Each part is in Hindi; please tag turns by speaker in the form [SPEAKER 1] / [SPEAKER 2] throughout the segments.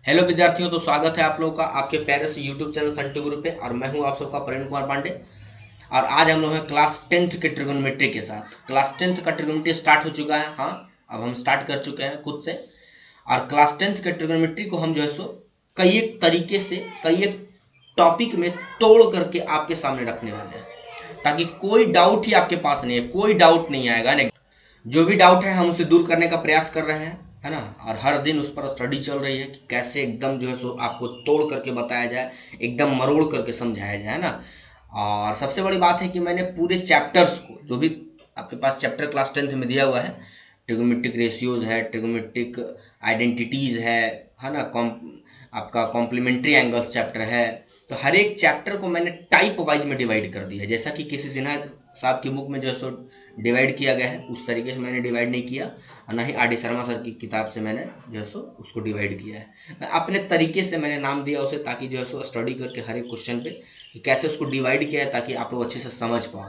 [SPEAKER 1] हेलो विद्यार्थियों, तो स्वागत है आप लोगों का आपके प्यारे से यूट्यूब चैनल संटी गुरु पे। और मैं हूं आप सबका प्रवीण कुमार पांडे। और आज हम लोग हैं क्लास 10th के ट्रिगोनोमेट्री के साथ। क्लास 10th का ट्रिगोनोमेट्री स्टार्ट हो चुका है। हाँ, अब हम स्टार्ट कर चुके हैं खुद से। और क्लास 10th के ट्रिगोनोमेट्री को हम जो है सो कई एक तरीके से कई एक टॉपिक में तोड़ करके आपके सामने रखने वाले हैं, ताकि कोई डाउट ही आपके पास नहीं है, कोई डाउट नहीं आएगा। जो भी डाउट है हम उसे दूर करने का प्रयास कर रहे हैं, है ना। और हर दिन उस पर स्टडी चल रही है कि कैसे एकदम जो है सो आपको तोड़ करके बताया जाए, एकदम मरोड़ करके समझाया जाए, है ना। और सबसे बड़ी बात है कि मैंने पूरे चैप्टर्स को, जो भी आपके पास चैप्टर क्लास 10th में दिया हुआ है, ट्रिगोमेट्रिक रेशियोज है, ट्रिगोमेट्रिक आइडेंटिटीज़ है ना, आपका कॉम्प्लीमेंट्री एंगल्स चैप्टर है। तो हर एक चैप्टर को मैंने टाइप वाइज में डिवाइड कर दिया है। जैसा कि किसी सिन्हा साहब की बुक में जो है सो डिवाइड किया गया है, उस तरीके से मैंने डिवाइड नहीं किया। और ना ही आर डी शर्मा सर की किताब से मैंने जो है सो उसको डिवाइड किया है। मैं अपने तरीके से मैंने नाम दिया उसे, ताकि जो है सो स्टडी करके हर एक क्वेश्चन पे कि कैसे उसको डिवाइड किया है, ताकि आप लोग अच्छे से समझ पाओ।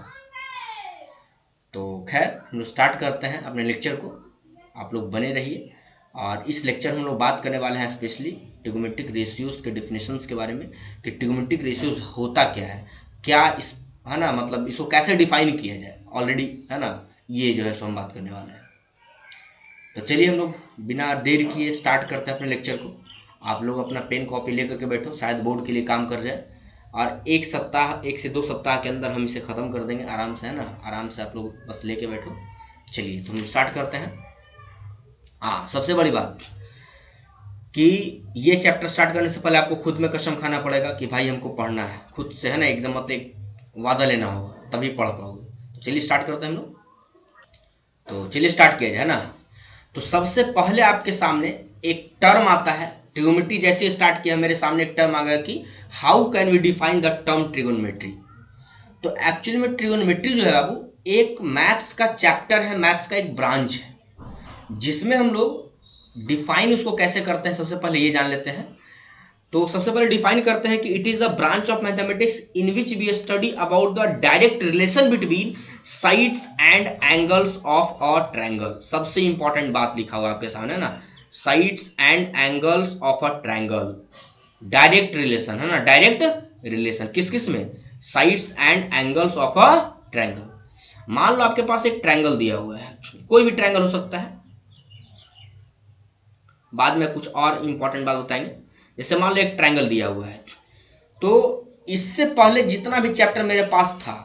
[SPEAKER 1] तो खैर, हम लोग स्टार्ट करते हैं अपने लेक्चर को। आप लोग बने रहिए। और इस लेक्चर में हम लोग बात करने वाले हैं स्पेशली ट्रिगोमेट्रिक रेशियोज़ के डिफिनेशंस के बारे में, कि ट्रिगोमेट्रिक रेशियोज़ होता क्या है, क्या इस, है ना, मतलब इसको कैसे डिफाइन किया जाए ऑलरेडी, है ना। ये जो है सो हम बात करने वाले हैं। तो चलिए हम लोग बिना देर किए स्टार्ट करते हैं अपने लेक्चर को। आप लोग अपना पेन कॉपी लेकर के बैठो, शायद बोर्ड के लिए काम कर जाए। और एक सप्ताह, 1 से 2 सप्ताह के अंदर हम इसे ख़त्म कर देंगे आराम से, है ना। आराम से आप लोग बस लेके बैठो। चलिए तो हम स्टार्ट करते हैं। हाँ, सबसे बड़ी बात कि ये चैप्टर स्टार्ट करने से पहले आपको खुद में कसम खाना पड़ेगा कि भाई हमको पढ़ना है खुद से, है ना। एकदम मतलब एक वादा लेना होगा, तभी पढ़ पाओगे। तो चलिए स्टार्ट करते हैं हम लोग। तो चलिए स्टार्ट किया जाए ना। तो सबसे पहले आपके सामने एक टर्म आता है ट्रिगोनोमेट्री। जैसे स्टार्ट किया मेरे सामने एक टर्म आ गया कि how can we define the term trigonometry. तो एक्चुअली में ट्रिगोनोमेट्री जो है बाबू, एक मैथ्स का चैप्टर है, मैथ्स का एक ब्रांच है, जिसमें हम लोग डिफाइन उसको कैसे करते हैं सबसे पहले ये जान लेते हैं। तो सबसे पहले डिफाइन करते हैं कि it is the branch of mathematics in which we study about the direct relation between sides and angles of a triangle. सबसे इंपॉर्टेंट बात लिखा हुआ आपके सामने ना, sides and angles of a triangle. Direct relation, है ना, डायरेक्ट रिलेशन किस किस में, sides and angles of a triangle. मान लो आपके पास एक ट्रायंगल दिया हुआ है, कोई भी ट्रायंगल हो सकता है, बाद में कुछ और इंपॉर्टेंट बात बताएंगे। जैसे मान लो एक ट्रायंगल दिया हुआ है, तो इससे पहले जितना भी चैप्टर मेरे पास था,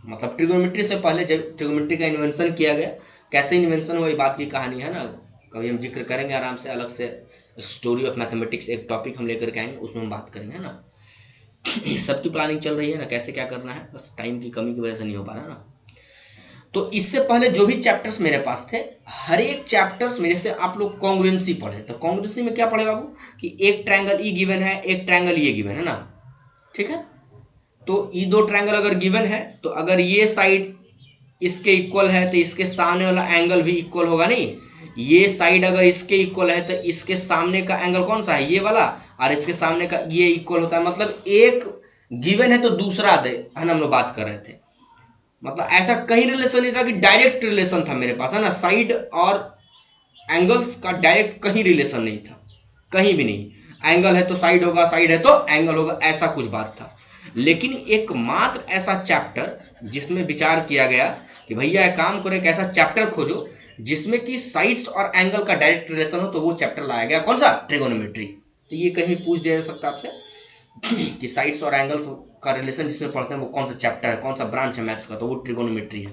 [SPEAKER 1] मतलब ट्रिगोनोमेट्री से पहले जब ट्रिगोनोमेट्री का इन्वेंशन किया गया, कैसे इन्वेंशन हुआ ये बात की कहानी है ना, कभी हम जिक्र करेंगे आराम से, अलग से स्टोरी ऑफ मैथमेटिक्स एक टॉपिक हम लेकर के आएंगे, उसमें हम बात करेंगे, है ना। सबकी प्लानिंग चल रही है ना, कैसे क्या करना है, बस टाइम की कमी की वजह से नहीं हो पा रहा ना। तो इससे पहले जो भी चैप्टर्स मेरे पास थे, हर एक चैप्टर्स में, जैसे आप लोग कॉन्ग्रुएंसी पढ़े, तो कॉन्ग्रुएंसी में क्या पढ़े बाबू, कि एक ट्रायंगल ई गिवन है, एक ट्रायंगल ये गिवन है ना, ठीक है। तो ये दो ट्रायंगल अगर गिवन है, तो अगर ये साइड इसके इक्वल है तो इसके सामने वाला एंगल भी इक्वल होगा। नहीं, ये साइड अगर इसके इक्वल है तो इसके सामने का एंगल कौन सा है, ये वाला, और इसके सामने का ये इक्वल होता है। मतलब एक गिवन है तो दूसरा दे, है ना, हम लोग बात कर रहे थे। मतलब ऐसा कहीं रिलेशन नहीं था कि डायरेक्ट रिलेशन था मेरे पास, है ना, साइड और एंगल्स का डायरेक्ट कहीं रिलेशन नहीं था, कहीं भी नहीं। एंगल है तो साइड होगा, साइड है तो एंगल होगा, ऐसा कुछ बात था। लेकिन एकमात्र ऐसा चैप्टर जिसमें विचार किया गया कि भैया एक काम करो, एक ऐसा चैप्टर खोजो जिसमें कि साइड्स और एंगल का डायरेक्ट रिलेशन हो, तो वो चैप्टर लाया गया। कौन सा, ट्रिगोनोमेट्री। तो ये कहीं भी पूछ दिया जा सकता है आपसे कि साइड्स और एंगल्स का रिलेशन जिसमें पढ़ते हैं वो कौन सा चैप्टर है, कौन सा ब्रांच है मैथ्स का, तो वो ट्रिगोनोमेट्री है।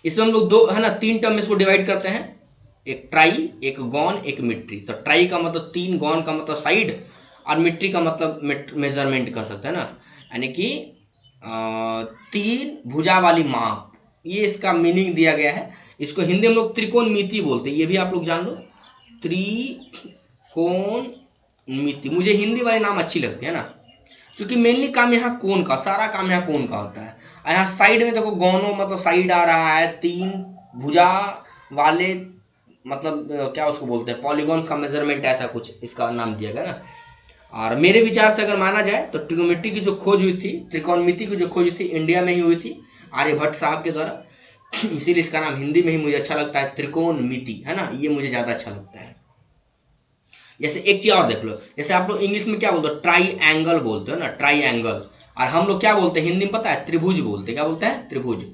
[SPEAKER 1] इसमें हम लोग दो, है ना, 3 टर्म में इसको डिवाइड करते हैं, एक ट्राई, एक गॉन, एक मिट्री। तो ट्राई का मतलब 3, गॉन का मतलब साइड, और मिट्री का मतलब मेजरमेंट कर सकते हैं ना, यानी कि 3 भुजा वाली माप, ये इसका मीनिंग दिया गया है। इसको हिंदी में लोग त्रिकोणमिति बोलते हैं, ये भी आप लोग जान लो, त्रिकोणमिति। मुझे हिंदी वाले नाम अच्छी लगती है ना, क्योंकि मेनली काम यहाँ कोण का, सारा काम यहाँ कोण का होता है। यहाँ साइड में देखो, गौनों मतलब साइड आ रहा है, 3 भुजा वाले, मतलब क्या उसको बोलते हैं, पॉलीगॉन्स का मेजरमेंट, ऐसा कुछ इसका नाम दिया गया ना। और मेरे विचार से अगर माना जाए तो ट्रिगोनोमेट्री की जो खोज हुई थी, त्रिकोणमिति की जो खोज हुई थी, इंडिया में ही हुई थी, आर्यभट्ट साहब के द्वारा। इसीलिए इसका नाम हिंदी में ही मुझे अच्छा लगता है, त्रिकोणमिति, है ना, ये मुझे ज़्यादा अच्छा लगता है। जैसे एक चीज और देख लो, जैसे आप लोग इंग्लिश में क्या बोलते हो, ट्राई एंगल बोलते हो ना, ट्राई एंगल, और हम लोग क्या बोलते हैं हिंदी में पता है, त्रिभुज बोलते हैं। क्या बोलते हैं, त्रिभुज,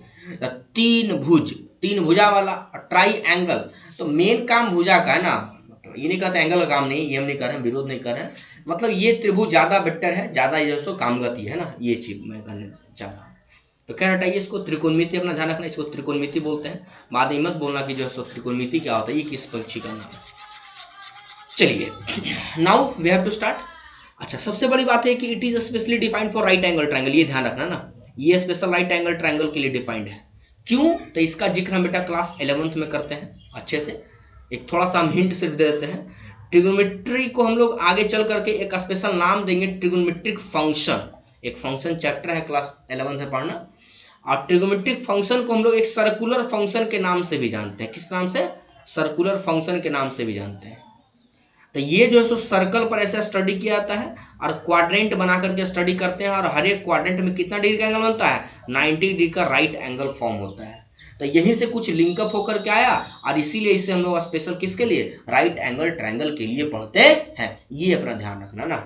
[SPEAKER 1] तीन भुज, तीन भुजा वाला ट्राई एंगल। तो मेन काम भुजा का है ना, मतलब ये नहीं कहते एंगल का काम नहीं, ये हम नहीं कर रहे हैं, विरोध नहीं कर रहे हैं, मतलब ये त्रिभुज ज़्यादा बेटर है, ज़्यादा जो सो कामगति है ना, ये चीज मैं कहना चाह रहा हूँ। तो क्या हटाइए इसको, त्रिकोणमिति अपना ध्यान रखना, इसको त्रिकोणमिति बोलते हैं। बाद में मत बोलना कि जो सो त्रिकोणमिति क्या होता है, ये किस पक्षी का नाम है। चलिए now we have to start. अच्छा, सबसे बड़ी बात है कि it is specially defined for right angle triangle, ये ध्यान रखना ना, ये स्पेशल राइट एंगल ट्रायंगल के लिए डिफाइंड है। क्यों, तो इसका जिक्र हम बेटा क्लास 11th में करते हैं अच्छे से, एक थोड़ा सा हम हिंट सिर्फ दे देते हैं। ट्रिग्नोमेट्री को हम लोग आगे चल करके एक स्पेशल नाम देंगे, ट्रिग्नोमेट्रिक फंक्शन, एक फंक्शन चैप्टर है क्लास 11th में पढ़ना। और ट्रिग्नोमेट्रिक फंक्शन को हम लोग एक सर्कुलर फंक्शन के नाम से भी जानते हैं। किस नाम से, सर्कुलर फंक्शन के नाम से भी जानते हैं। तो ये जो है सो सर्कल पर ऐसा स्टडी किया जाता है और क्वाड्रेंट बना करके स्टडी करते हैं, और हर एक क्वाड्रेंट में कितना डिग्री का एंगल बनता है, 90 डिग्री का राइट एंगल फॉर्म होता है। तो यहीं से कुछ लिंकअप होकर के आया, और इसीलिए इसे हम लोग स्पेशल किसके लिए, राइट एंगल ट्रायंगल के लिए पढ़ते हैं। ये अपना ध्यान रखना ना,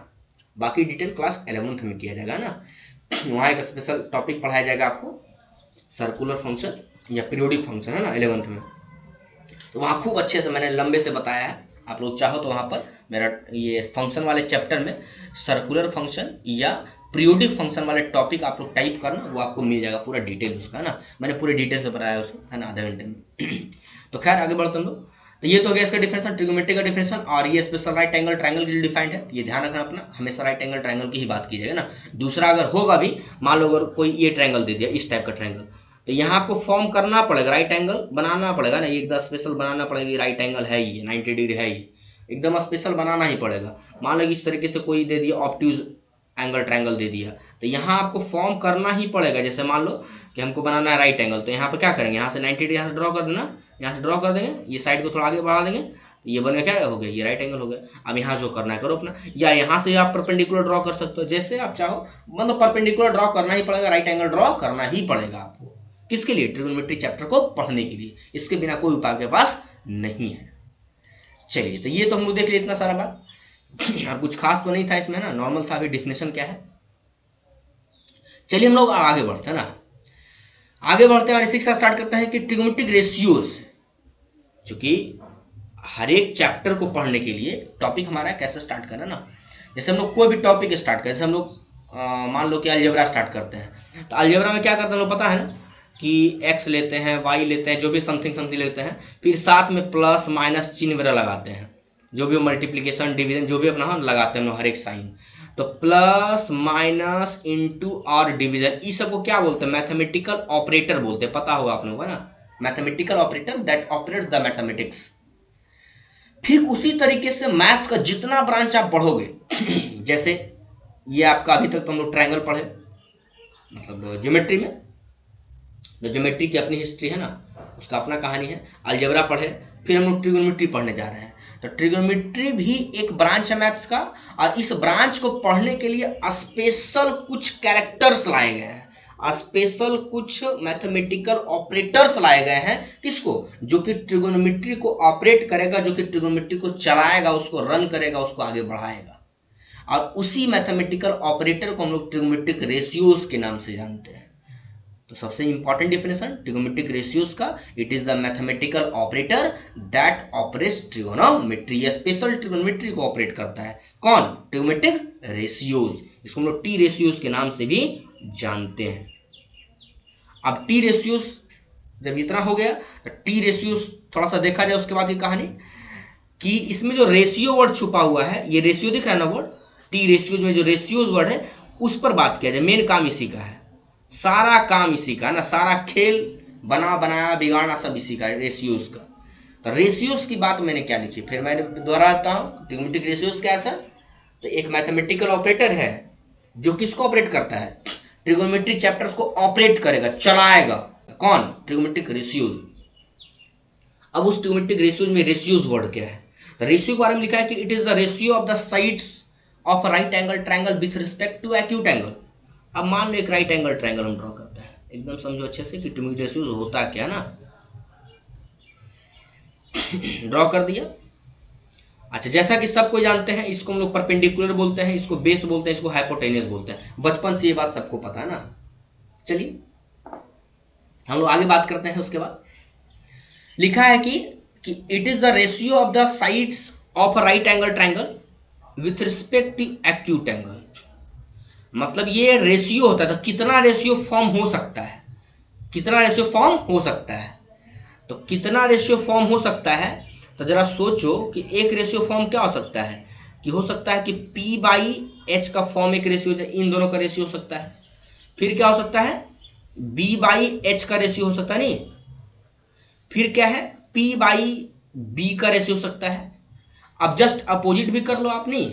[SPEAKER 1] बाकी डिटेल क्लास 11th में किया जाएगा ना, वहाँ एक स्पेशल टॉपिक पढ़ाया जाएगा आपको, सर्कुलर फंक्शन या पीरियोडिक फंक्शन है ना 11th में। तो वहाँ खूब अच्छे से मैंने लंबे से बताया है, आप लोग चाहो तो वहाँ पर मेरा ये फंक्शन वाले चैप्टर में सर्कुलर फंक्शन या पीरियोडिक फंक्शन वाले टॉपिक आप लोग टाइप करना, वो आपको मिल जाएगा पूरा डिटेल उसका ना, मैंने पूरे डिटेल से बताया उसे है ना, आधे घंटे में। तो खैर आगे बढ़ते हम लोग। तो ये तो हो गया इसका डिफरेंशन, ट्रिग्नोमेट्री का डिफरेंशन, और ये स्पेशल राइट एंगल ट्रायंगल के लिए डिफाइंड है। ये ध्यान रखना अपना, हमेशा राइट एंगल ट्रायंगल की ही बात की जाएगी ना। दूसरा अगर होगा भी, मान लो अगर कोई ये ट्रायंगल दे दिया, इस टाइप का ट्रायंगल, तो यहाँ आपको फॉर्म करना पड़ेगा, राइट एंगल बनाना पड़ेगा ना, ये एकदम स्पेशल बनाना पड़ेगा, राइट एंगल है ये 90 डिग्री है, ये एकदम स्पेशल बनाना ही पड़ेगा। मान लो इस तरीके से कोई दे दिया ऑब्ट्यूज एंगल ट्रायंगल दे दिया, तो यहाँ आपको फॉर्म करना ही पड़ेगा। जैसे मान लो कि हमको बनाना है राइट एंगल, तो यहाँ पर क्या करेंगे, यहाँ से 90 डिग्री यहाँ से ड्रॉ कर देना, यहाँ से ड्रॉ कर देंगे, ये साइड को थोड़ा आगे बढ़ा देंगे, तो ये बन गया, क्या हो गया, ये राइट एंगल हो गया। अब यहाँ जो करना है करो अपना, या यहाँ से आप परपेंडिकुलर ड्रॉ कर सकते हो, जैसे आप चाहो, मतलब परपेंडिकुलर ड्रॉ करना ही पड़ेगा, राइट एंगल ड्रॉ करना ही पड़ेगा आपको। किसके लिए, ट्रिग्नोमेट्री चैप्टर को पढ़ने के लिए, इसके बिना कोई उपाय के पास नहीं है। चलिए, तो ये तो हम लोग देख लिए इतना सारा बात, और कुछ खास तो नहीं था इसमें ना, नॉर्मल था। अभी डिफिनेशन क्या है, चलिए हम लोग आगे बढ़ते हैं ना, आगे बढ़ते हैं और इसी के साथ स्टार्ट करते हैं कि ट्रिग्नोमेट्रिक रेशियोज, चूंकि हर एक चैप्टर को पढ़ने के लिए टॉपिक हमारा कैसे स्टार्ट करना ना, जैसे हम लोग कोई भी टॉपिक स्टार्ट करें, जैसे हम लोग मान लो कि अलजेब्रा स्टार्ट करते हैं, तो अलजेब्रा में क्या करते हैं लोग पता है ना, कि x लेते हैं, y लेते हैं, जो भी समथिंग समथिंग लेते हैं, फिर साथ में प्लस माइनस चिन्ह वगैरह लगाते हैं, जो भी मल्टीप्लिकेशन डिवीजन जो भी अपना हम लगाते हैं हर एक साइन। तो प्लस माइनस इंटू और डिवीजन, इस सबको क्या बोलते हैं, मैथमेटिकल ऑपरेटर बोलते हैं, पता होगा आप लोगों को ना, mathematical operator that operates the mathematics. ठीक उसी तरीके से मैथ्स का जितना ब्रांच आप पढ़ोगे जैसे ये आपका अभी तक तो हम लोग ट्रायंगल पढ़े, मतलब ज्योमेट्री में, तो ज्योमेट्री की अपनी हिस्ट्री है ना, उसका अपना कहानी है। अलजेब्रा पढ़े, फिर हम लोग ट्रिग्नोमेट्री पढ़ने जा रहे हैं, तो ट्रिग्नोमेट्री भी एक ब्रांच है मैथ्स का, और इस ब्रांच को पढ़ने के लिए स्पेशल कुछ कैरेक्टर्स लाए गए हैं, स्पेशल कुछ मैथमेटिकल ऑपरेटर्स लाए गए हैं। किसको, जो कि ट्रिग्नोमेट्री को ऑपरेट करेगा, जो कि ट्रिग्नोमेट्री को चलाएगा, उसको रन करेगा, उसको आगे बढ़ाएगा। और उसी मैथमेटिकल ऑपरेटर को हम लोग ट्रिग्नोमेट्रिक रेशियोज के नाम से जानते हैं। तो सबसे इंपॉर्टेंट डिफिनेशन ट्रिग्नोमेट्रिक रेशियोज का, it is the mathematical operator that operates trigonometry, ये स्पेशल ट्रिगोनोमेट्री को ऑपरेट करता है। कौन, ट्रिग्नोमेट्रिक रेशियोज, इसको हम लोग टी रेशियोज के नाम से भी जानते हैं। अब टी रेशियोज जब इतना हो गया, तो टी रेशियोज थोड़ा सा देखा जाए उसके बाद की कहानी, कि इसमें जो रेशियो वर्ड छुपा हुआ है, ये रेशियो दिख रहा है ना वर्ड, टी रेशियोज में जो रेशियोज वर्ड है उस पर बात किया जाए। मेन काम इसी का है, सारा काम इसी का ना, सारा खेल बना बनाया बिगाड़ना सब इसी का, रेशियोज का। तो रेशियोज की बात मैंने क्या लिखी, फिर मैं दोहराता हूँ, ट्रिग्नोमेट्रिक रेशियोज क्या है सर, तो एक मैथमेटिकल ऑपरेटर है जो किसको ऑपरेट करता है, ट्रिग्नोमेट्री चैप्टर्स को ऑपरेट करेगा, चलाएगा। कौन, ट्रिग्नोमेट्रिक रेशियोज। अब उस ट्रिग्नोमेट्रिक रेशियोज में रेशियोज वर्ड क्या है, तो रेशियो के बारे में लिखा है कि it is the ratio of the sides of right angle triangle with respect to acute angle. अब मान लो एक राइट एंगल ट्रायंगल हम ड्रॉ करते हैं, एकदम समझो अच्छे से कि ट्रिग्नोमेट्रिक रेशियोज होता क्या ना। ड्रॉ कर दिया, अच्छा, जैसा कि सब कोई जानते हैं, इसको हम लोग परपेंडिकुलर बोलते हैं, इसको बेस बोलते हैं, इसको हाइपोटेन्यूस बोलते हैं। बचपन से ये बात सबको पता है ना। चलिए हम लोग आगे बात करते हैं। उसके बाद लिखा है कि it is the ratio of the sides of a right angle triangle with respect to acute angle. मतलब ये रेशियो होता है, तो कितना रेशियो फॉर्म हो सकता है, कितना रेशियो फॉर्म हो सकता है। तो कितना रेशियो फॉर्म हो सकता है, तो जरा सोचो कि एक रेशियो फॉर्म क्या हो सकता है, कि हो सकता है कि P बाई एच का फॉर्म एक रेशियो, इन दोनों का रेशियो हो सकता है। फिर क्या हो सकता है, B बाई एच का रेशियो हो सकता है, नहीं। फिर क्या है, P बाई बी का रेशियो हो सकता है। अब जस्ट अपोजिट भी कर लो आप, नहीं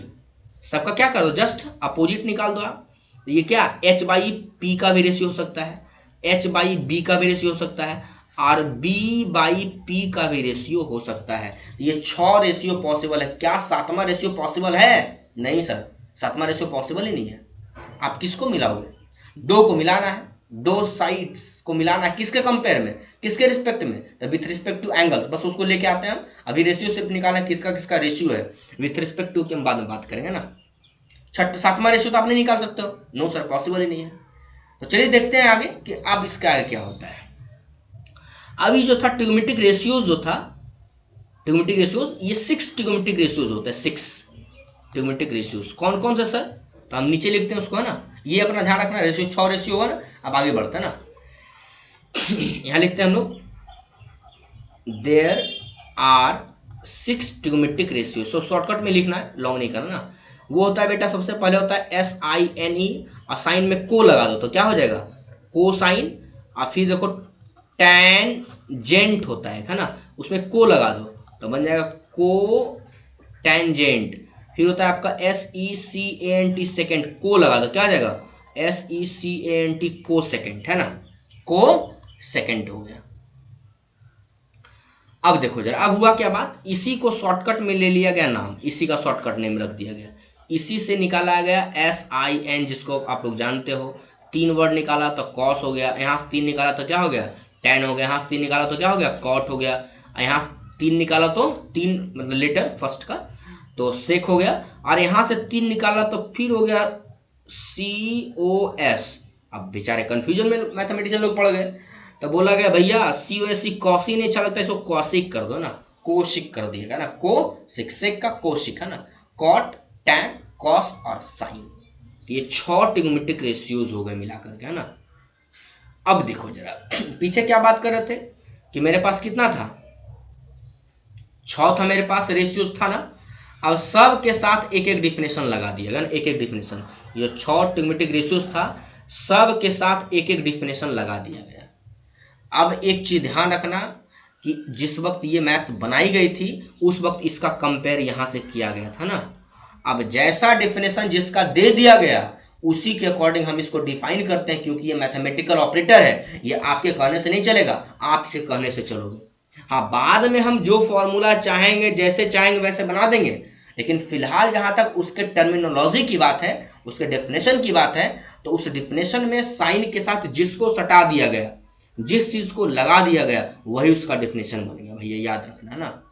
[SPEAKER 1] सबका क्या कर दो, जस्ट अपोजिट निकाल दो आप। ये क्या, H बाई पी का भी रेशियो हो सकता है, H बाई बी का भी रेशियो हो सकता है, और B बाई पी का भी रेशियो हो सकता है। ये 6 रेशियो पॉसिबल है। क्या 7वां रेशियो पॉसिबल है? नहीं सर, 7वां रेशियो पॉसिबल ही नहीं है। आप किसको मिलाओगे, दो को मिलाना है, दो साइड्स को मिलाना है, किसके कंपेयर में, किसके रिस्पेक्ट में, तो विथ रिस्पेक्ट टू एंगल्स, बस उसको लेके आते हैं हम। अभी रेशियो सिर्फ निकालना है, किसका किसका रेशियो है, विथ रिस्पेक्ट टू की हम बाद में बात करेंगे ना। 7वां रेशियो तो आप नहीं निकाल सकते हो, नो सर पॉसिबल ही नहीं है। तो चलिए देखते हैं आगे कि अब इसका आगे क्या होता है। अभी जो था ट्रिगोमेट्रिक रेशियोज, जो था ट्रिगोमेट्रिक रेशियोज, ये 6 ट्रिगोमेट्रिक रेशियोज होते हैं। 6 ट्रिगोमेट्रिक रेशियोज कौन कौन से सर, तो हम नीचे लिखते हैं उसको, है ना। ये अपना ध्यान रखना, रेशियो 6 रेशियो होगा ना। अब आगे बढ़ते हैं ना, यहां लिखते हैं हम लोग, there are 6 trigonometric ratio. So shortcut में लिखना है, लॉन्ग नहीं करना ना। वो होता है बेटा, सबसे पहले होता है SINE, और साइन में को लगा दो तो क्या हो जाएगा, कोसाइन। और फिर देखो टेंजेंट होता है ना, उसमें को लगा दो तो बन जाएगा को टेंजेंट। फिर होता है आपका SECANT, सेकेंड, को लगा दो क्या आ जाएगा, SECANT, को सेकेंड, है ना, को सेकेंड हो गया। अब देखो जरा, अब हुआ क्या बात, इसी को शॉर्टकट में ले लिया गया नाम, इसी का शॉर्टकट नेम रख दिया गया, इसी से निकाला गया SIN, जिसको आप लोग जानते हो। 3 वर्ड निकाला तो कॉस हो गया, यहाँ से 3 निकाला तो क्या हो गया, टेन हो गया, यहाँ से 3 निकाला तो क्या हो गया, कॉट हो गया, यहाँ से 3 निकाला तो 3 मतलब लेटर फर्स्ट का तो सेक हो गया, और यहाँ से 3 निकाला तो फिर हो गया COS। अब बेचारे कंफ्यूजन में मैथमेटिशियन लोग पड़ गए, तो बोला गया भैया COSC कॉसी नहीं अच्छा लगता, इसको कॉसिक कर दो ना, कोशिक कर दिएगा ना, कोशिक, सेक का कोशिक, है ना, कॉट, टैन, कॉस और साइन। ये 6 ट्रिगोमेट्रिक रेशियोज हो गए मिलाकर के, है ना। अब देखो जरा, पीछे क्या बात कर रहे थे कि मेरे पास कितना था, 6 था मेरे पास, रेशियोज था ना। अब सब के साथ एक एक डिफिनेशन लगा दिया ना, एक एक डिफिनेशन, ये 6 ट्रिगोमेट्रिक रेशियोज था, सब के साथ एक एक डिफिनेशन लगा दिया गया। अब एक चीज ध्यान रखना कि जिस वक्त ये मैथ बनाई गई थी उस वक्त इसका कंपेयर यहाँ से किया गया था ना। अब जैसा डेफिनेशन जिसका दे दिया गया उसी के अकॉर्डिंग हम इसको डिफाइन करते हैं, क्योंकि ये मैथमेटिकल ऑपरेटर है, ये आपके कहने से नहीं चलेगा, आप इसे कहने से चलोगे। हाँ, बाद में हम जो फॉर्मूला चाहेंगे, जैसे चाहेंगे वैसे बना देंगे, लेकिन फिलहाल जहाँ तक उसके टर्मिनोलॉजी की बात है, उसके डेफिनेशन की बात है, तो उस डेफिनेशन में साइन के साथ जिसको सटा दिया गया, जिस चीज को लगा दिया गया, वही उसका डेफिनेशन बन गया, भैया याद रखना है ना।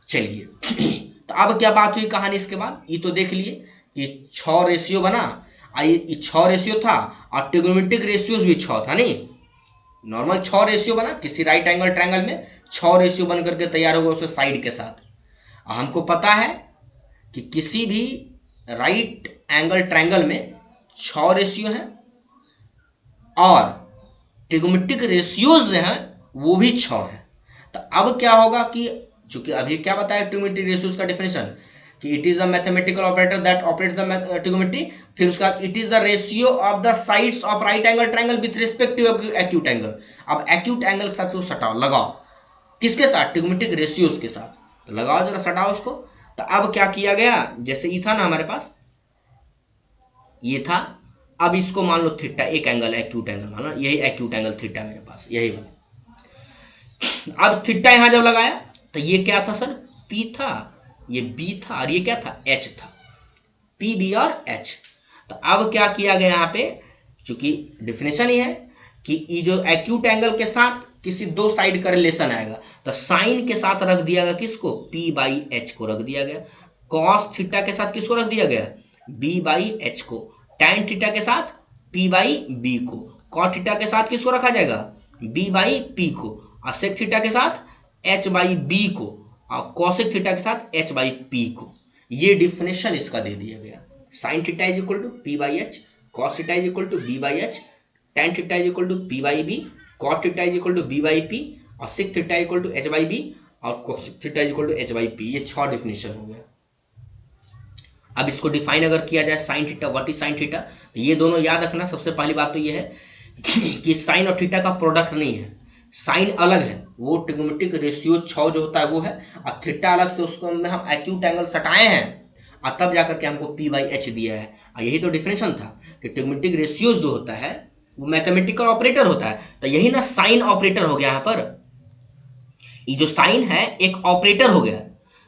[SPEAKER 1] चलिए, तो अब क्या बात हुई कहानी इसके बाद, ये तो देख लिए कि 6 रेशियो बना, ये 6 रेशियो था, और ट्रिगोनोमेट्रिक रेशियोज भी 6 था, नहीं नॉर्मल 6 रेशियो बना, किसी राइट एंगल ट्रायंगल में 6 रेशियो बन करके तैयार होगा उसके साइड के साथ। हमको पता है कि किसी भी राइट एंगल ट्रायंगल में 6 रेशियो है, और ट्रिगोमेट्रिक रेशियोज हैं वो भी 6 हैं। तो अब क्या होगा कि चूंकि अभी क्या बताया ट्रिगोमेट्रिक रेशियोज का डेफिनेशन, कि it is the mathematical operator that operates the trigonometry, फिर उसका it is the ratio of the sides of right angle triangle with respect to acute angle. अब एक्यूट एंगल के साथ सटाओ, लगाओ, किसके साथ, ट्रिगोमेट्रिक रेशियोज के साथ, तो लगाओ जरा, सटाओ उसको। तो अब क्या किया गया, जैसे ये था ना हमारे पास, ये था, अब इसको मान लो थीटा, एक एंगल एक्यूट एंगल मान लो, यही एक्यूट एंगल थीटा मेरे पास, यही वाला। अब थीटा यहां जब लगाया तो ये क्या था सर, P था, ये B था, और ये क्या था, H था, P, B और H। तो अब क्या किया गया यहाँ पे, चूंकि डेफिनेशन ही है कि ये जो एक्यूट एंगल के साथ किसी दो साइड का रिलेशन आएगा। तो साइन के साथ रख दिया गया किसको, पी बाई एच को रख दिया गया। कॉस थीटा के साथ किसको रख दिया गया, बी बाई एच को। टैन थीटा के साथ पी बाई बी को। कॉट थीटा के साथ किसको रखा जाएगा, बी बाई पी को। और सेक थीटा के साथ एच बाई बी को। और कॉसेक थीटा के साथ एच बाई पी को। ये डिफिनेशन इसका दे दिया गया। Sine theta is equal to P by H, cos theta is equal to B by H, tan theta is equal to P by B, cot theta is equal to B by P, और sec theta equal to H by B, और cosec theta is equal to H by P. ये 6 डिफिनेशन हो गया। अब इसको डिफाइन अगर किया जाए sine theta, what is sine theta, तो ये दोनों याद रखना। सबसे पहली बात तो ये है कि साइन और थीटा का प्रोडक्ट नहीं है। साइन अलग है, वो ट्रिग्नोमेट्रिक रेशियो 6 जो होता है वो है, और थीटा अलग से उसको में हम एक्यूट एंगल सटाए हैं और तब जाकर के हमको पी बाई एच दिया है। और यही तो डिफिनेशन था कि ट्रिग्नोमेट्रिक रेशियोज जो होता है वो मैथमेटिकल ऑपरेटर होता है। तो यही ना साइन ऑपरेटर हो गया यहाँ पर। ये जो साइन है एक ऑपरेटर हो गया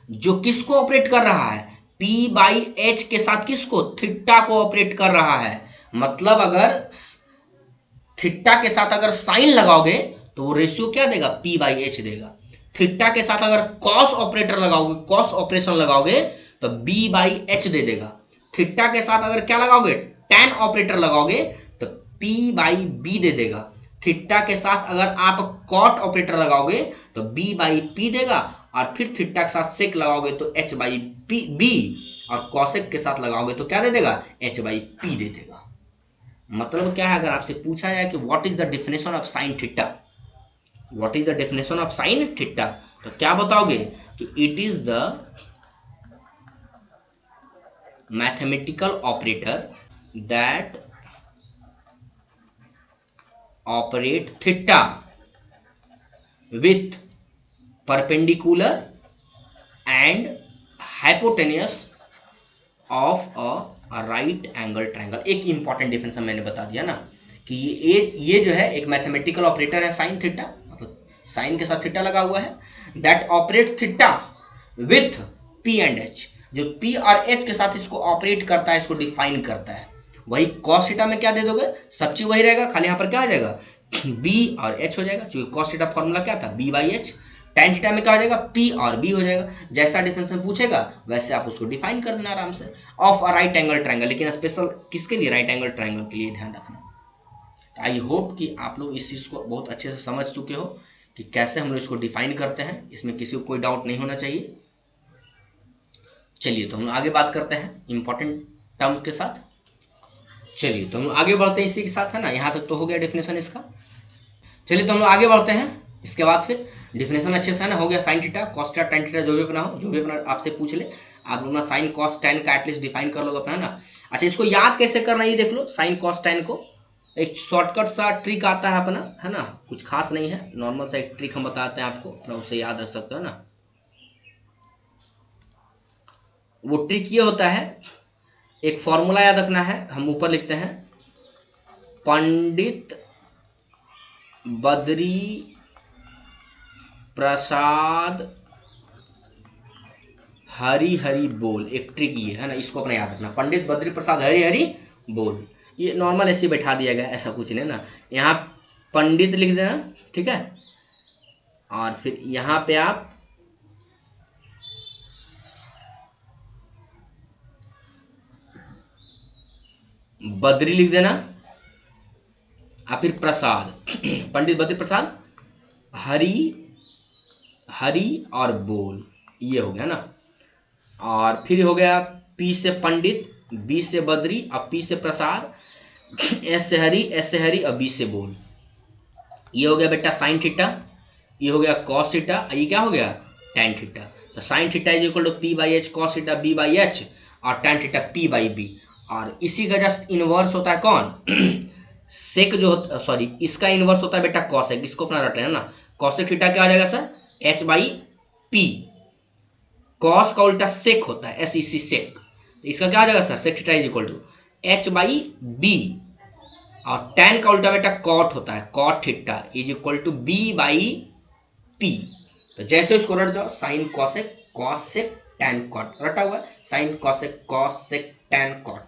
[SPEAKER 1] जो किसको ऑपरेट कर रहा है, पी बाई एच के साथ किसको, थीटा को ऑपरेट कर रहा है। मतलब अगर थीटा के साथ अगर साइन लगाओगे तो वो रेशियो क्या देगा, पी बाई एच देगा। थीटा के साथ अगर कॉस ऑपरेटर लगाओगे, कॉस ऑपरेशन लगाओगे तो बी बाई एच दे देगा। थीटा के साथ अगर क्या लगाओगे, टैन ऑपरेटर लगाओगे तो पी बाई बी दे देगा। थीटा के साथ अगर आप कॉट ऑपरेटर लगाओगे तो बी बाई पी देगा, और फिर थीटा के साथ सेक लगाओगे तो एच बाई पी बी, और कॉसेक के साथ लगाओगे तो क्या दे देगा, एच बाई पी दे देगा। मतलब क्या है, अगर आपसे पूछा जाए कि what is the definition of sine theta, what is the definition of sine theta, तो क्या बताओगे कि it is the mathematical operator that operate theta with perpendicular and hypotenuse of a right angle triangle. एक इंपॉर्टेंट डिफरेंस मैंने बता दिया ना कि ये जो है एक मैथमेटिकल ऑपरेटर है साइन थीटा, मतलब साइन के साथ थीटा लगा हुआ है, that operate theta with P and H, जो पी और एच के साथ इसको ऑपरेट करता है, इसको डिफाइन करता है। वही कॉस थीटा में क्या दे दोगे, सब चीज वही रहेगा, खाली यहाँ पर क्या आ जाएगा, बी और एच हो जाएगा, क्योंकि कॉस थीटा फॉर्मूला क्या था, B by H. Tan theta में क्या हो जाएगा, पी और बी हो जाएगा। जैसा डिफरेंस में पूछेगा वैसे आप उसको डिफाइन कर देना आराम से, of a right angle triangle. लेकिन स्पेशल किसके लिए, राइट एंगल ट्रायंगल के लिए ध्यान रखना। आई होप कि आप लोग इस चीज़ को बहुत अच्छे से समझ चुके हो कि कैसे हम लोग इसको डिफाइन करते हैं। इसमें किसी को कोई डाउट नहीं होना चाहिए। चलिए तो हम आगे बात करते हैं इंपॉर्टेंट टर्म के साथ। चलिए तो हम आगे बढ़ते हैं इसी के साथ, है ना। यहाँ तक तो हो गया डेफिनेशन इसका। चलिए तो हम लोग आगे बढ़ते हैं। इसके बाद फिर डिफिनेशन अच्छे से है ना हो गया, sine theta cos theta tan theta जो भी अपना हो, जो भी अपना आपसे पूछ ले आप लोग ना साइन कॉस टैन का एटलीस्ट डिफाइन कर लो अपना, है ना। अच्छा, इसको याद कैसे करना है ये देख लो। साइन कॉस टैन को एक शॉर्टकट सा ट्रिक आता है अपना, है ना, कुछ खास नहीं है, नॉर्मल सा एक ट्रिक हम बताते हैं आपको, अपना उससे याद रख सकते हो ना। वो ट्रिक ये होता है, एक फॉर्मूला याद रखना है, हम ऊपर लिखते हैं, पंडित बद्री प्रसाद हरि हरि बोल। एक ट्रिक ये है ना, इसको अपना याद रखना, पंडित बद्री प्रसाद हरि हरि बोल। ये नॉर्मल ऐसे बैठा दिया गया, ऐसा कुछ नहीं ना। यहाँ पंडित लिख देना, ठीक है, और फिर यहाँ पे आप बद्री लिख देना, और फिर प्रसाद पंडित बद्री प्रसाद हरि हरि और बोल, ये हो गया ना। और फिर हो गया पी से पंडित, बी से बद्री, और पी से प्रसाद, एस से हरि और बी से बोल। ये हो गया बेटा साइन थीटा, ये हो गया कॉस थीटा, ये क्या हो गया, टैन थीटा। तो sine theta is equal to P by H, cos theta B by H, और tan theta P by B. और इसी का जस्ट इनवर्स होता है कौन सेक जो होता, सॉरी इसका इनवर्स होता है बेटा कॉसेक। इसको अपना रट लेना ना, कॉसेक थीटा क्या आ जाएगा sir, H by P. Cos का उल्टा सेक होता है, एस ई सी सेक। तो इसका क्या आ जाएगा sir, sec theta is equal to H by B. और टैन का उल्टा बेटा कॉट होता है, cot theta is equal to B by P. तो जैसे उसको रट जाओ, साइन कॉसेक टैन कॉट रटा हुआ है, साइन कॉसेक टैन कॉट,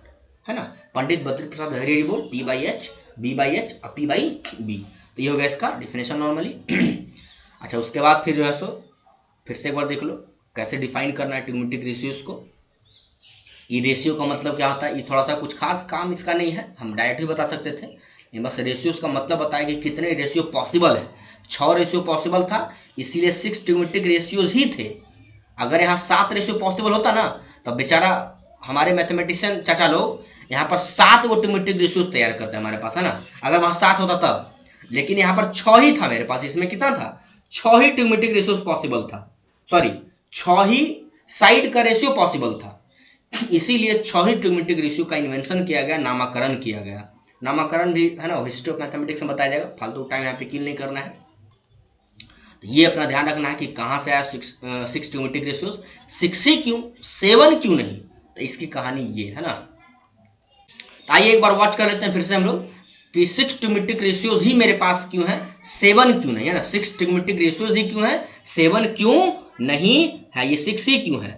[SPEAKER 1] है ना। पंडित बद्री प्रसाद हरि हरि बोल, P by H, B by H और पी बाई बी। तो ये हो गया इसका डिफिनेशन नॉर्मली। अच्छा, उसके बाद फिर जो है सो फिर से एक बार देख लो कैसे डिफाइन करना है ट्रिग्नोमेट्रिक रेशियोज को। ये रेशियो का मतलब क्या होता है, ये थोड़ा सा कुछ खास काम इसका नहीं है, हम डायरेक्ट भी बता सकते थे, लेकिन बस रेशियोज का मतलब बताया कि कितने रेशियो पॉसिबल है। 6 रेशियो पॉसिबल था, इसीलिए 6 ट्रिग्नोमेट्रिक रेशियोज ही थे। अगर यहाँ 7 रेशियो पॉसिबल होता ना तो बेचारा हमारे मैथमेटिशियन चाचा लोग यहाँ पर 7 गो ट्रिग्नोमेट्रिक रेशियोज तैयार करते हैं हमारे पास, है ना, अगर वहाँ 7 होता तब। लेकिन यहाँ पर 6 ही था मेरे पास, इसमें कितना था, 6 ही ट्रिग्नोमेट्रिक रेशियोज पॉसिबल था, सॉरी 6 ही साइड का रेशियो पॉसिबल था, इसीलिए 6 ही ट्रिग्नोमेट्रिक रेशियो का इन्वेंशन किया गया, नामकरण किया गया। नामकरण भी है ना हिस्ट्री ऑफ मैथमेटिक्स में बताया जाएगा, फालतू टाइम यहाँ पे किल नहीं करना है। तो ये अपना ध्यान रखना है कि कहाँ से आया 6 ट्रिग्नोमेट्रिक रेशियोज, 6 ही क्यों, 7 क्यों नहीं, तो इसकी कहानी ये है ना। तो आइए एक बार वॉच कर लेते हैं फिर से हम लोग कि 6 ट्रिग्नोमेट्रिक रेशियोज ही मेरे पास क्यों है, 7 क्यों नहीं, है ना। 6 ट्रिग्नोमेट्रिक रेशियोज ही क्यों है, 7 क्यों नहीं है, ये 6 ही क्यों है।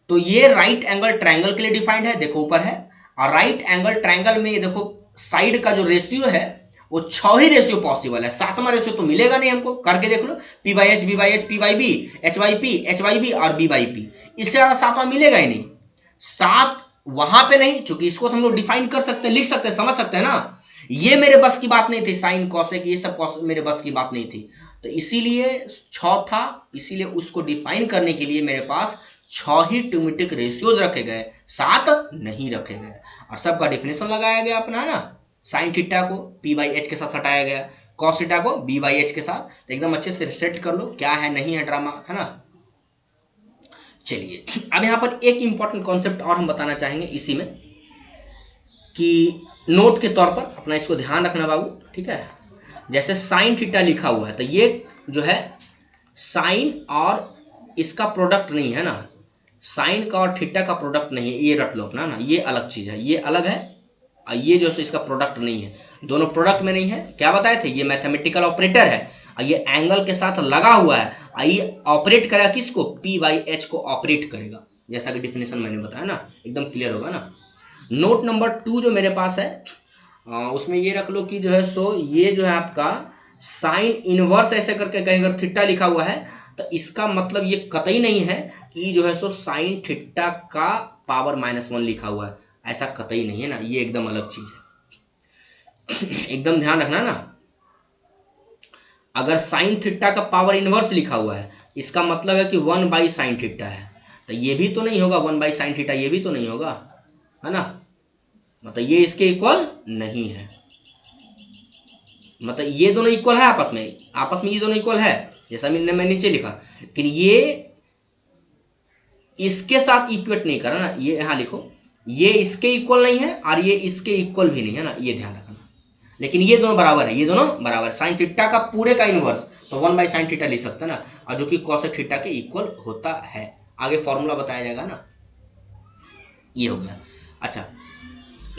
[SPEAKER 1] तो ये राइट एंगल ट्रायंगल के लिए डिफाइंड है, देखो ऊपर है, और राइट एंगल ट्रायंगल में ये देखो साइड का जो रेशियो है वो 6 ही रेशियो पॉसिबल है, 7वां रेशियो तो मिलेगा नहीं हमको, करके देख लो, P by H, B by H, P by B, H by P, H by B और बी बाई पी, इससे ज़्यादा 7वां मिलेगा ही नहीं। 7 वहां पे नहीं, चूंकि इसको तो हम लोग डिफाइन कर सकते हैं, लिख सकते हैं, समझ सकते हैं ना, ये मेरे बस की बात नहीं थी, साइन कॉसेक ये सब मेरे बस की बात नहीं थी, तो इसीलिए 6 था, इसीलिए उसको डिफाइन करने के लिए मेरे पास 6 ही ट्रिग्नोमेट्रिक रेशियोज रखे गए, 7 नहीं रखे गए, और सबका डिफिनेशन लगाया गया अपना, है ना। साइन थीटा को पी बाई एच के साथ हटाया गया, कॉस थीटा को बी बाई एच के साथ, तो एकदम अच्छे से सेट कर लो क्या है नहीं है ड्रामा, है ना। चलिए अब यहाँ पर एक इंपॉर्टेंट कॉन्सेप्ट और हम बताना चाहेंगे इसी में, कि नोट के तौर पर अपना इसको ध्यान रखना बाबू, ठीक है। जैसे साइन थीटा लिखा हुआ है तो ये जो है साइन और इसका प्रोडक्ट नहीं है ना, साइन का और थीटा का प्रोडक्ट नहीं है, ये रट लो अपना ना, ये अलग चीज़ है, ये अलग है, और ये जो है इसका प्रोडक्ट नहीं है, दोनों प्रोडक्ट में नहीं है। क्या बताए थे, ये मैथमेटिकल ऑपरेटर है और ये एंगल के साथ लगा हुआ है, और ये ऑपरेट करेगा किसको, पी बाई एच को ऑपरेट करेगा, जैसा कि डिफिनेशन मैंने बताया ना, एकदम क्लियर होगा ना। नोट नंबर 2 जो मेरे पास है उसमें ये रख लो कि जो है सो ये जो है आपका साइन इनवर्स ऐसे करके कहीं अगर थीटा लिखा हुआ है तो इसका मतलब ये कतई नहीं है कि जो है सो साइन थीटा का पावर -1 लिखा हुआ है, ऐसा कतई नहीं है ना, ये एकदम अलग चीज़ है। एकदम ध्यान रखना ना, अगर साइन थीटा का पावर इनवर्स लिखा हुआ है इसका मतलब है कि 1 बाई साइन थीटा है, तो ये भी तो नहीं होगा 1 बाई साइन थीटा, ये भी तो नहीं होगा, है ना, मतलब ये इसके इक्वल नहीं है, मतलब ये दोनों इक्वल है आपस में ये दोनों इक्वल है, जैसा मैं नीचे लिखा, लेकिन ये इसके साथ इक्वेट नहीं करा ना, ये यहाँ लिखो, ये इसके इक्वल नहीं है और ये इसके इक्वल भी नहीं है ना, ये ध्यान रखना। लेकिन ये दोनों बराबर है, ये दोनों बराबर है, साइन थीटा का पूरे का इनवर्स तो 1 बाई साइन थीटा लिख सकते हैं ना, और जो कि कॉसेक थीटा के इक्वल होता है, आगे फॉर्मूला बताया जाएगा ना, ये हो गया। अच्छा,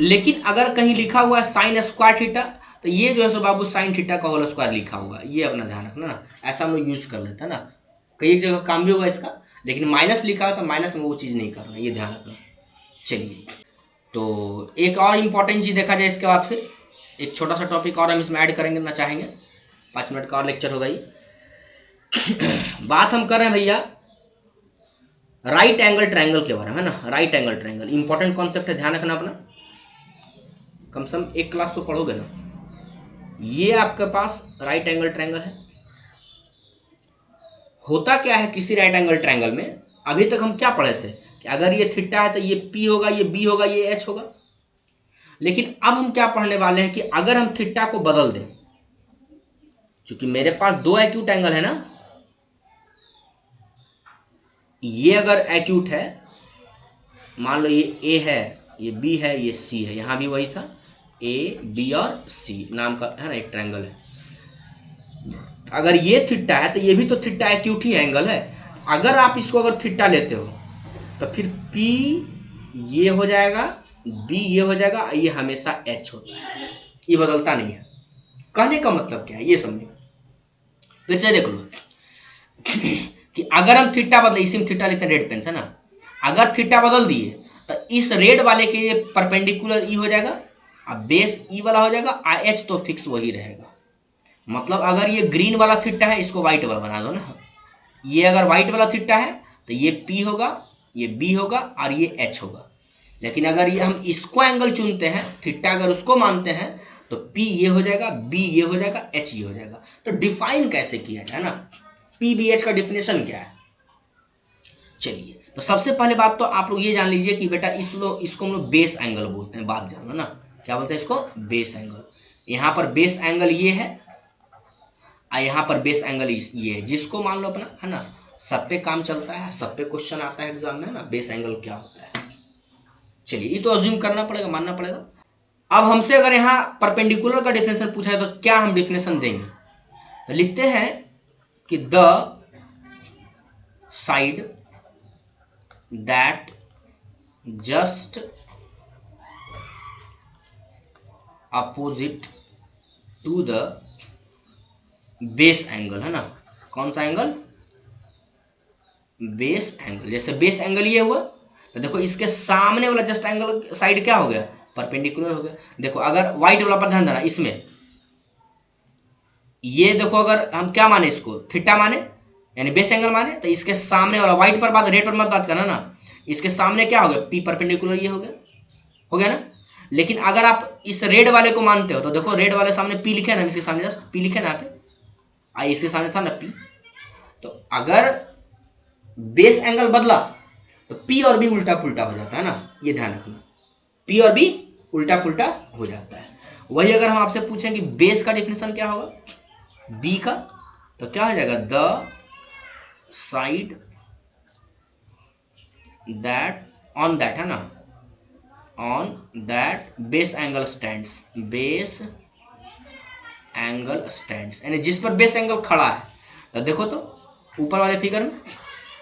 [SPEAKER 1] लेकिन अगर कहीं लिखा हुआ है साइन स्क्वायर थीटा तो ये जो है सो बाबू साइन थीटा का होल स्क्वायर लिखा हुआ है, ये अपना ध्यान रखना ना, ऐसा हम लोग यूज कर लेते हैं ना, कई जगह काम भी होगा इसका, लेकिन माइनस लिखा है तो माइनस में वो चीज़ नहीं करना, ये ध्यान रखना। चलिए, तो एक और इम्पॉर्टेंट चीज़ देखा जाए इसके बाद फिर एक छोटा सा टॉपिक और हम इसमें ऐड करेंगे ना चाहेंगे, 5 मिनट का और लेक्चर होगा ये। बात हम कर रहे हैं भैया राइट एंगल ट्रायंगल के बारे में, है ना, right angle triangle important concept है, ध्यान रखना अपना, कम से कम एक क्लास तो पढ़ोगे ना। ये आपके पास राइट एंगल ट्रायंगल है, होता क्या है किसी राइट एंगल ट्रायंगल में, अभी तक हम क्या पढ़े थे कि अगर ये थीटा है तो ये पी होगा, ये बी होगा, ये एच होगा, लेकिन अब हम क्या पढ़ने वाले हैं कि अगर हम थीटा को बदल दें, क्योंकि मेरे पास 2 एक्यूट एंगल है ना, ये अगर एक्यूट है, मान लो ये ए है, ये बी है, ये सी है, यहाँ भी वही था, ए बी और सी नाम का है ना एक ट्रायंगल है, अगर ये थीटा है तो ये भी तो थीटा एक्यूट ही एंगल है, अगर आप इसको अगर थीटा लेते हो तो फिर पी ये हो जाएगा, बी ये हो जाएगा, ये हमेशा एच होता है, ये बदलता नहीं है। कहने का मतलब क्या है ये समझो, फिर से देख लो कि अगर हम थीटा बदले, इसी में थीटा लिखते हैं रेड पेन से ना, अगर थीटा बदल दिए तो इस रेड वाले के ये परपेंडिकुलर ई हो जाएगा, अब बेस ई वाला हो जाएगा, आ एच तो फिक्स वही रहेगा, मतलब अगर ये ग्रीन वाला थीटा है इसको व्हाइट वाला बना दो ना, ये अगर व्हाइट वाला थीटा है तो ये पी होगा, ये बी होगा और ये एच होगा। लेकिन अगर ये हम इसको एंगल चुनते हैं, थीटा अगर उसको मानते हैं तो पी ये हो जाएगा, बी ये हो जाएगा, एच ये हो जाएगा। तो डिफाइन कैसे किया जाए ना, पी बी एच का डिफिनेशन क्या है। चलिए तो सबसे पहले बात तो आप लोग ये जान लीजिए कि बेटा इसको हम लोग बेस एंगल बोलते हैं। बात जानना ना, क्या बोलते हैं इसको, बेस एंगल। यहाँ पर बेस एंगल ये है और यहाँ पर बेस एंगल ये है, जिसको मान लो अपना है ना, सब पे काम चलता है, सब पे क्वेश्चन आता है एग्जाम में ना, बेस एंगल क्या होता है। चलिए ये तो अज्यूम करना पड़ेगा, मानना पड़ेगा। अब हमसे अगर यहाँ परपेंडिकुलर का डिफिनेशन पूछा है तो क्या हम डिफिनेशन देंगे, तो लिखते हैं कि the side that just opposite to the base angle, है ना, कौन सा एंगल, बेस एंगल। जैसे बेस एंगल ये हुआ तो देखो इसके सामने वाला जस्ट एंगल साइड क्या हो गया, परपेंडिकुलर हो गया। देखो अगर व्हाइट वाला पर ध्यान देना, इसमें ये देखो अगर हम क्या माने, इसको थीटा माने यानी बेस एंगल माने, तो इसके सामने वाला व्हाइट पर बात, रेड पर मत बात करना ना, इसके सामने क्या हो गया, पी परपेंडिकुलर ये हो गया ना। लेकिन अगर आप इस रेड वाले को मानते हो तो देखो रेड वाले सामने पी लिखे ना, इसके सामने जस्ट पी लिखे ना, यहाँ पे इसके सामने था ना पी। तो अगर बेस एंगल बदला तो पी और बी उल्टा पुल्टा हो जाता है ना, ये ध्यान रखना, पी और बी उल्टा पुल्टा हो जाता है। वही अगर हम आपसे पूछें कि बेस का डिफिनेशन क्या होगा बी का, तो क्या हो जाएगा, the side that on that, है ना, on that base angle stands, base angle stands यानी जिस पर बेस एंगल खड़ा है। तो देखो तो ऊपर वाले फिगर में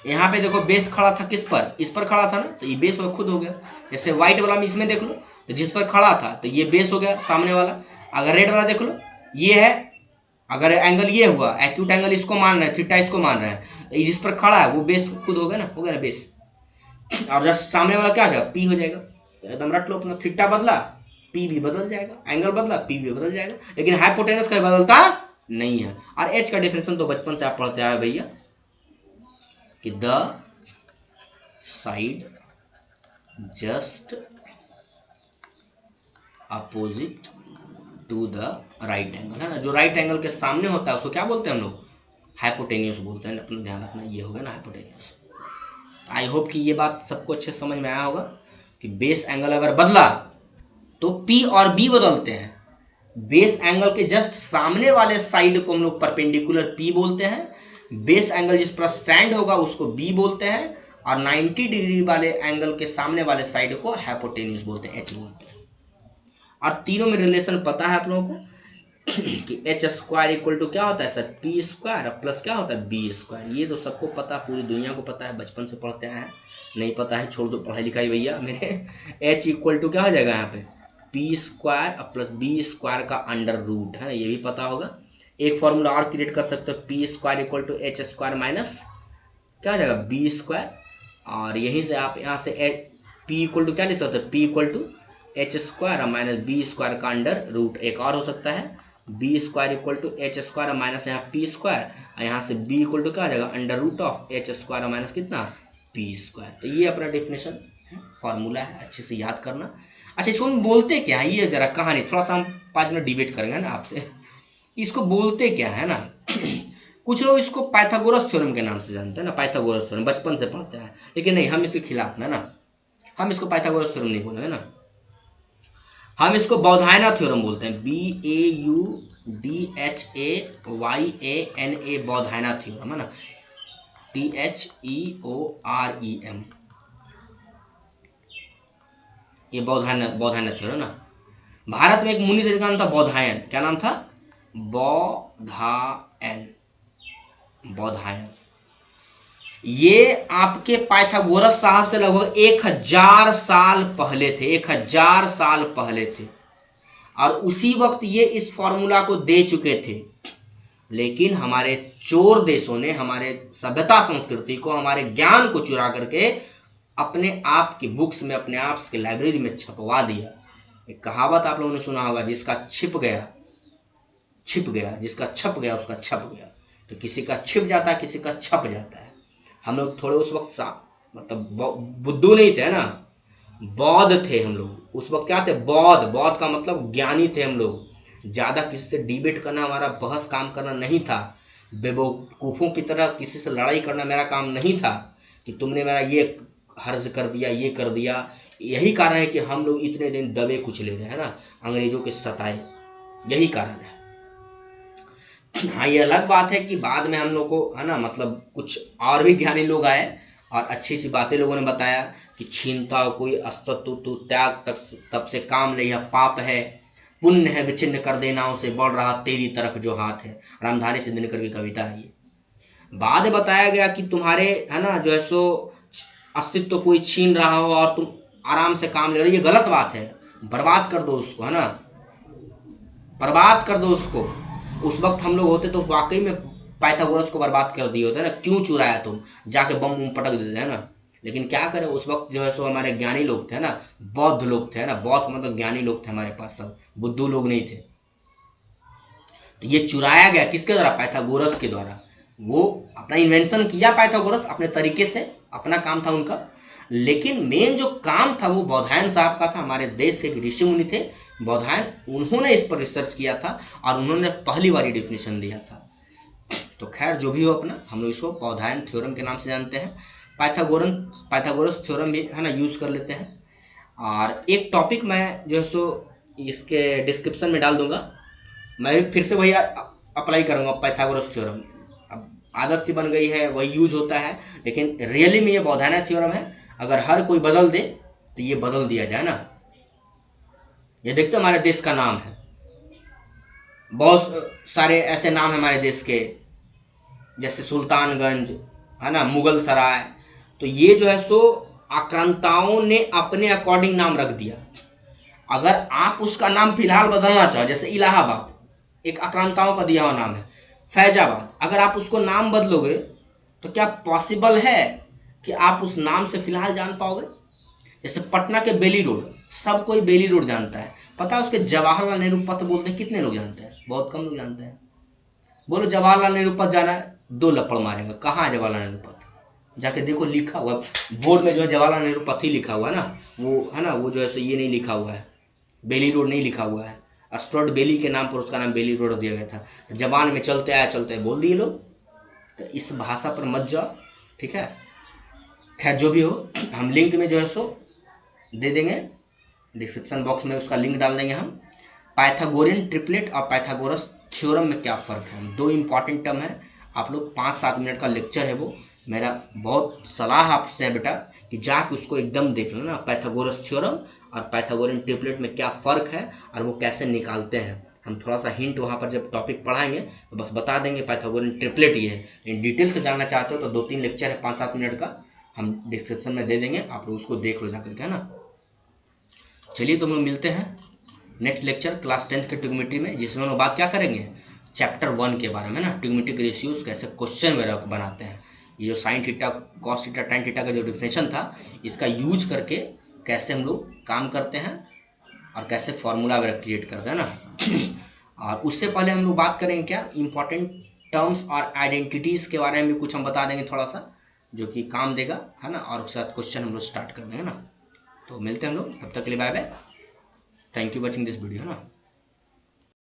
[SPEAKER 1] यहाँ पे देखो बेस खड़ा था किस पर, इस पर खड़ा था ना, तो ये बेस खुद हो गया। जैसे व्हाइट वाला में इसमें देख लो तो जिस पर खड़ा था तो ये बेस हो गया सामने वाला। अगर रेड वाला देख लो ये है, अगर एंगल ये हुआ एक्यूट एंगल इसको मान रहे हैं, थीटा इसको मान रहे हैं, तो जिस पर खड़ा है वो बेस खुद हो गया ना बेस। और जस्ट सामने वाला क्या हो जाएगा, पी हो जाएगा। तो एकदम रट लो अपना, थीटा बदला पी भी बदल जाएगा, एंगल बदला पी भी बदल जाएगा, लेकिन हाइपोटेनस कहीं बदलता नहीं है। और एच का डिफिनेशन तो बचपन से आप पढ़ते आए भैया कि the side just opposite to the right angle, है ना, जो राइट एंगल के सामने होता है उसको क्या बोलते हैं हम लोग, हाइपोटेनियस बोलते हैं। अपना ध्यान रखना, ये हो गया ना हाइपोटेनियस। आई होप कि ये बात सबको अच्छे समझ में आया होगा कि बेस एंगल अगर बदला तो पी और बी बदलते हैं। बेस एंगल के जस्ट सामने वाले साइड को हम लोग परपेंडिकुलर पी बोलते हैं, बेस एंगल जिस पर स्टैंड होगा उसको बी बोलते हैं, और 90 डिग्री वाले एंगल के सामने वाले साइड को हाइपोटेन्यूस बोलते हैं, एच बोलते हैं। और तीनों में रिलेशन पता है आप लोगों को कि एच स्क्वायर इक्वल टू क्या होता है सर, पी स्क्वायर प्लस क्या होता है बी स्क्वायर। ये तो सबको पता, पूरी दुनिया को पता है, बचपन से पढ़ते आए हैं। नहीं पता है छोड़ दो पढ़ाई लिखाई भैया मेरे। एच इक्वल टू क्या हो जाएगा यहाँ पे, P square plus B square का अंडर रूट, है ना, ये भी पता होगा। एक फॉर्मूला और क्रिएट कर सकते हो, P square equal to H square minus क्या हो जाएगा बी स्क्वायर। और यहीं से आप यहाँ से पी इक्वल टू क्या लिख सकते हो, P equal to H square minus B square का अंडर रूट। एक और हो सकता है B square equal to H square minus यहाँ पी स्क्वायर, और यहाँ से बी इक्वल टू क्या आ जाएगा under root of H square minus कितना पी स्क्वायर। तो ये अपना डेफिनेशन फॉर्मूला है, अच्छे से याद करना। अच्छा इसको हम बोलते क्या है, ये जरा कहानी थोड़ा सा हम 5 मिनट डिबेट करेंगे ना आपसे, इसको बोलते क्या है ना। कुछ लोग इसको पाइथागोरस थ्योरम के नाम से जानते हैं ना, पाइथागोरस थ्योरम बचपन से पढ़ते हैं, लेकिन नहीं, हम इसके खिलाफ ना, हम इसको पाइथागोरस थ्योरम नहीं बोलेंगे ना, हम इसको बौधायना थ्योरम बोलते हैं, BAUDHAYANA बौधायना थ्योरम, है ना, THEOREM, ये बौधायना थ्योरम ना। भारत में एक मुनि थे, नाम था बौधायन, क्या नाम था, बौधायन। ये आपके पाइथागोरस साहब से लगभग 1000 साल पहले थे, 1000 साल पहले थे, और उसी वक्त ये इस फॉर्मूला को दे चुके थे। लेकिन हमारे चोर देशों ने हमारे सभ्यता संस्कृति को, हमारे ज्ञान को चुरा करके अपने आप की बुक्स में, अपने आप के लाइब्रेरी में छपवा दिया। एक कहावत आप लोगों ने सुना होगा, जिसका छिप छिप गया, जिसका छप गया उसका छप गया। तो किसी का छिप जाता है, किसी का छप जाता है। हम लोग थोड़े उस वक्त मतलब बुद्धू नहीं थे ना, बौद्ध थे हम लोग उस वक्त। क्या थे? बौद्ध। बौद्ध का मतलब ज्ञानी थे हम लोग। ज़्यादा किसी से डिबेट करना, हमारा बहस काम करना नहीं था। बेवकूफ़ों की तरह किसी से लड़ाई करना मेरा काम नहीं था कि तुमने मेरा ये हर्ज कर दिया, ये कर दिया। यही कारण है कि हम लोग इतने दिन दबे कुचले रहे, है ना, अंग्रेजों के सताए। यही कारण है। हाँ, ये अलग बात है कि बाद में हम लोग को, है ना, मतलब कुछ और भी ज्ञानी लोग आए और अच्छी अच्छी बातें लोगों ने बताया कि छीनता कोई अस्तित्व तू त्याग तब से काम ले, यह पाप है, पुण्य है विचिन्न कर देना उसे, बढ़ रहा तेरी तरफ जो हाथ है। रामधारी सिंधिनकर की कविता है ये। बाद में बताया गया कि तुम्हारे, है ना, जो है सो अस्तित्व कोई छीन रहा हो और तुम आराम से काम ले रहे हो, ये गलत बात है। बर्बाद कर दो उसको, है ना, बर्बाद कर दो उसको। उस वक्त हम लोग होते तो वाकई में पाइथागोरस को बर्बाद कर दिए होते ना। क्यों चुराया तुम? जाके बम उम पटक देते, है ना। लेकिन क्या करें, उस वक्त जो है सो हमारे ज्ञानी लोग थे ना, बौद्ध लोग थे ना, बौद्ध मतलब ज्ञानी लोग थे हमारे पास, सब बुद्धू लोग नहीं थे। तो ये चुराया गया किसके द्वारा? पाइथागोरस के द्वारा। वो अपना इन्वेंशन किया पाइथागोरस अपने तरीके से, अपना काम था उनका। लेकिन मेन जो काम था वो बौधायन साहब का था। हमारे देश के एक ऋषि मुनि थे बौधायन, उन्होंने इस पर रिसर्च किया था और उन्होंने पहली बारी डेफिनेशन दिया था। तो खैर जो भी हो अपना, हम लोग इसको बौधायन थ्योरम के नाम से जानते हैं। पाइथागोरस थ्योरम भी, है ना, यूज़ कर लेते हैं। और एक टॉपिक मैं जो है सो इसके डिस्क्रिप्शन में डाल दूंगा। मैं भी फिर से वही अप्लाई करूँगा, पाइथागोरस थ्योरम। अब आदत सी बन गई है, वही यूज होता है, लेकिन रियली में ये बौधायन थ्योरम है। अगर हर कोई बदल दे तो ये बदल दिया जाए ना। ये देखते हमारे देश का नाम है, बहुत सारे ऐसे नाम हैं हमारे देश के, जैसे सुल्तानगंज, है ना, मुगल सराय। तो ये जो है सो आक्रांताओं ने अपने अकॉर्डिंग नाम रख दिया। अगर आप उसका नाम फिलहाल बदलना चाहो, जैसे इलाहाबाद एक आक्रांताओं का दिया हुआ नाम है, फैजाबाद, अगर आप उसको नाम बदलोगे तो क्या पॉसिबल है कि आप उस नाम से फिलहाल जान पाओगे? जैसे पटना के बेली रोड, सब कोई बेली रोड जानता है, पता है उसके जवाहरलाल नेहरू पथ बोलते हैं, कितने लोग जानते हैं? बहुत कम लोग जानते हैं। बोलो जवाहरलाल नेहरू पथ जाना है, 2 लपड़ मारेगा, कहाँ है जवाहरलाल नेहरू पथ? जाके देखो, लिखा हुआ बोर्ड में जो है जवाहरलाल नेहरू पथ ही लिखा हुआ है ना, वो, है ना, वो जो है सो ये नहीं लिखा हुआ है, बेली रोड नहीं लिखा हुआ है। स्टुअर्ट बेली के नाम पर उसका नाम बेली रोड दिया गया था। जबान में चलते आया, चलते आया बोल दिए लोग। तो इस भाषा पर मत जाओ, ठीक है। खैर जो भी हो, हम लिंक में जो है सो दे देंगे, डिस्क्रिप्शन बॉक्स में उसका लिंक डाल देंगे हम। पाइथागोरियन ट्रिपलेट और पाइथागोरस थ्योरम में क्या फ़र्क है, 2 इंपॉर्टेंट टर्म है। आप लोग 5-7 मिनट का लेक्चर है वो। मेरा बहुत सलाह आपसे है बेटा कि जाके उसको एकदम देख लो ना, पाइथागोरस थ्योरम और पाइथागोरियन ट्रिपलेट में क्या फ़र्क है और वो कैसे निकालते हैं। हम थोड़ा सा हिंट वहाँ पर जब टॉपिक पढ़ाएंगे तो बस बता देंगे पाइथागोरियन ट्रिपलेट ये है। इन डिटेल से जानना चाहते हो तो 2-3 लेक्चर है 5-7 मिनट का, हम डिस्क्रिप्शन में दे देंगे, आप लोग उसको देख लो जाकर के, है ना। चलिए तो हम लोग मिलते हैं नेक्स्ट लेक्चर क्लास 10th के ट्रिग्नोमेट्री में, जिसमें हम लोग बात क्या करेंगे, चैप्टर 1 के बारे में ना, ट्रिग्नोमेट्रिक रेशियोज कैसे क्वेश्चन वगैरह बनाते हैं। ये जो sine theta, cos theta, tan theta का जो डिफिनेशन था, इसका यूज करके कैसे हम लोग काम करते हैं और कैसे फॉर्मूला वगैरह क्रिएट करते हैं ना। और उससे पहले हम लोग बात करेंगे क्या, इंपॉर्टेंट टर्म्स और आइडेंटिटीज़ के बारे में भी कुछ हम बता देंगे थोड़ा सा, जो कि काम देगा, है ना। और उसके साथ क्वेश्चन हम लोग स्टार्ट कर देंगे ना। तो मिलते हैं हम लोग, तब तक के लिए bye bye. Thank you watching this video, है ना।